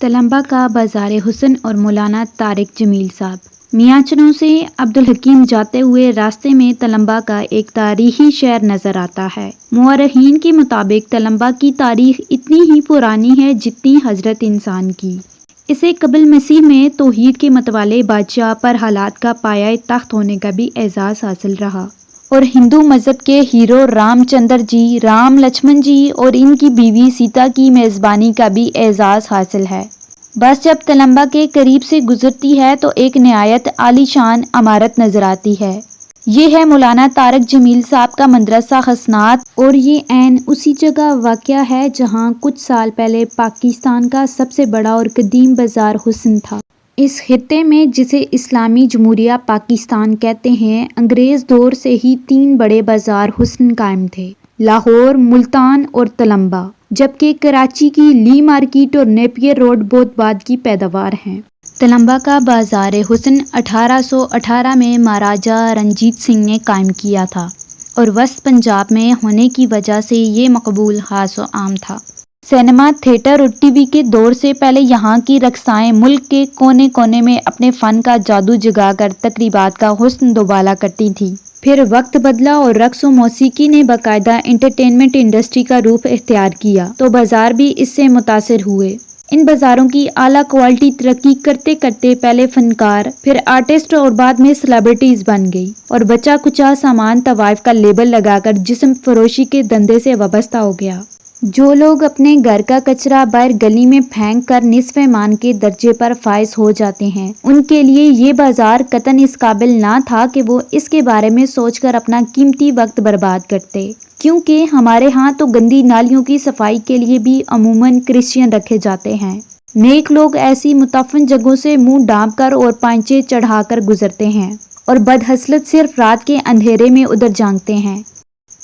तलंबा का बाजार हुस्न और मौलाना तारिक जमील साहब। मियाँचनों से अब्दुल-हकीम जाते हुए रास्ते में तलंबा का एक तारीखी शहर नजर आता है। मुअर्रिखीन के मुताबिक तलंबा की तारीख इतनी ही पुरानी है जितनी हजरत इंसान की। इसे कबल मसीह में तौहीद के मतवाले बादशाह पर हालात का पाया तख्त होने का भी एजाज़ हासिल रहा और हिंदू मज़हब के हीरो रामचंद्र जी, राम लक्ष्मण जी और इनकी बीवी सीता की मेज़बानी का भी एजाज़ हासिल है। बस जब तलंबा के करीब से गुजरती है तो एक निहायत आलीशान इमारत नजर आती है। ये है मौलाना तारिक जमील साहब का मदरसा हसनात और ये ऐन उसी जगह वाक़या है जहाँ कुछ साल पहले पाकिस्तान का सबसे बड़ा और कदीम बाजार हुस्न था। इस खित्ते में, जिसे इस्लामी जमहूरिया पाकिस्तान कहते हैं, अंग्रेज़ दौर से ही 3 बड़े बाजार हुस्न कायम थे: लाहौर, मुल्तान और तलंबा, जबकि कराची की ली मार्केट और नेपियर रोड बहुत बाद की पैदावार हैं। तलंबा का बाजार हुस्न 1818 में महाराजा रंजीत सिंह ने कायम किया था और वस्त पंजाब में होने की वजह से ये मकबूल, खास और आम था। सिनेमा, थिएटर और टीवी के दौर से पहले यहाँ की रक़्साएँ मुल्क के कोने कोने में अपने फ़न का जादू जगाकर तक़रीबात का हुस्न दोबाला करती थीं। फिर वक्त बदला और रक़्स और मौसीकी ने बाकायदा एंटरटेनमेंट इंडस्ट्री का रूप इख्तियार किया तो बाजार भी इससे मुतासिर हुए। इन बाज़ारों की आला क्वालिटी तरक्की करते करते पहले फ़नकार, फिर आर्टिस्ट और बाद में सेलिब्रिटीज़ बन गई और बचा कुचा सामान तवाइफ का लेबल लगाकर जिस्म फरोशी के धंधे से वाबस्ता हो गया। जो लोग अपने घर का कचरा बाहर गली में फेंक कर निस्फ़ ईमान के दर्जे पर फाइज हो जाते हैं, उनके लिए ये बाजार कतन इस काबिल ना था कि वो इसके बारे में सोचकर अपना कीमती वक्त बर्बाद करते, क्योंकि हमारे यहाँ तो गंदी नालियों की सफाई के लिए भी अमूमन क्रिश्चियन रखे जाते हैं। नेक लोग ऐसी मुतफ़न जगहों से मुंह ढाँप कर और पांचे चढ़ाकर गुजरते हैं और बदहसलत सिर्फ रात के अंधेरे में उधर झांकते हैं।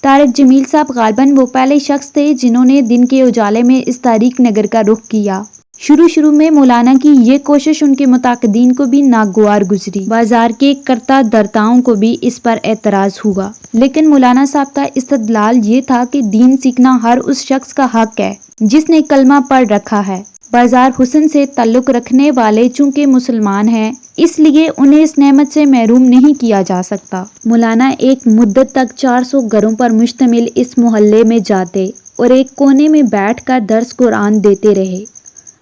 तारिक जमील साहब गालिबन वो पहले शख्स थे जिन्होंने दिन के उजाले में इस तारीक नगर का रुख किया। शुरू में मौलाना की ये कोशिश उनके मुताक़दीन को भी नागवार गुजरी। बाजार के करता दरताओं को भी इस पर एतराज़ हुआ, लेकिन मौलाना साहब का इस्तदलाल ये था कि दीन सीखना हर उस शख्स का हक है जिसने कलमा पढ़ रखा है। बाजार हुस्न से ताल्लुक़ रखने वाले चूँकि मुसलमान हैं, इसलिए उन्हें इस नेमत से महरूम नहीं किया जा सकता। मौलाना एक मुद्दत तक 400 घरों पर मुश्तमिल इस मोहल्ले में जाते और एक कोने में बैठकर दर्स कुरान देते रहे।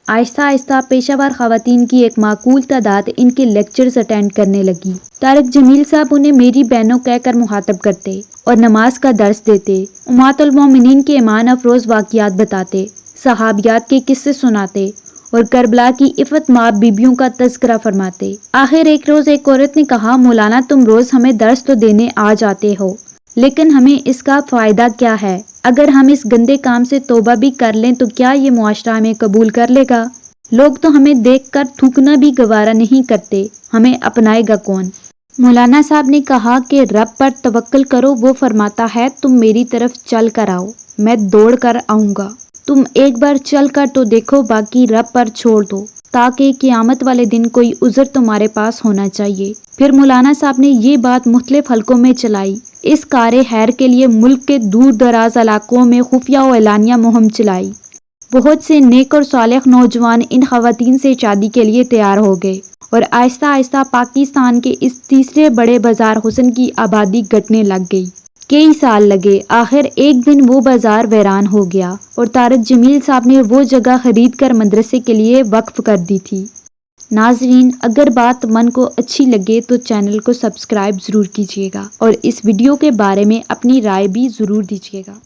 आहिस्ता आहिस्ता पेशावर ख़वातीन की एक माकूल तादाद इनके लेक्चर्स अटेंड करने लगी। तारिक जमील साहब उन्हें मेरी बहनों कहकर मुखातब करते और नमाज का दर्स देते, उम्मतुल मोमिनीन के ईमान अफरोज़ वाक़ियात बताते, सहाबियात के किस्से सुनाते और करबला की इफ़त माब बीबियों का तज़किरा फरमाते। आखिर एक रोज़ एक औरत ने कहा, मौलाना तुम रोज़ हमें दर्स तो देने आ जाते हो, लेकिन हमें इसका फ़ायदा क्या है? अगर हम इस गंदे काम से तौबा भी कर लें तो क्या ये मुआशरा हमें कबूल कर लेगा? लोग तो हमें देख कर थूकना भी गवारा नहीं करते, हमें अपनाएगा कौन? मौलाना साहब ने कहा कि रब पर तवक्कल करो, वो फरमाता है तुम मेरी तरफ चल कर आओ, मैं दौड़ कर आऊँगा। तुम एक बार चल कर तो देखो, बाकी रब पर छोड़ दो, ताकि क़यामत वाले दिन कोई उज़र तुम्हारे पास होना चाहिए। फिर मौलाना साहब ने ये बात मुख्तलिफ हलकों में चलाई। इस कारे खैर के लिए मुल्क के दूर दराज इलाकों में खुफिया और एलानिया मुहिम चलाई। बहुत से नेक और सालेह नौजवान इन ख़वातीन से शादी के लिए तैयार हो गए और आहिस्ता आहिस्ता पाकिस्तान के इस तीसरे बड़े बाजार हुस्न की आबादी घटने लग गई। कई साल लगे, आखिर एक दिन वो बाजार वीरान हो गया और तारिक जमील साहब ने वो जगह खरीद कर मदरसे के लिए वक्फ कर दी थी। नाजरीन, अगर बात मन को अच्छी लगे तो चैनल को सब्सक्राइब ज़रूर कीजिएगा और इस वीडियो के बारे में अपनी राय भी ज़रूर दीजिएगा।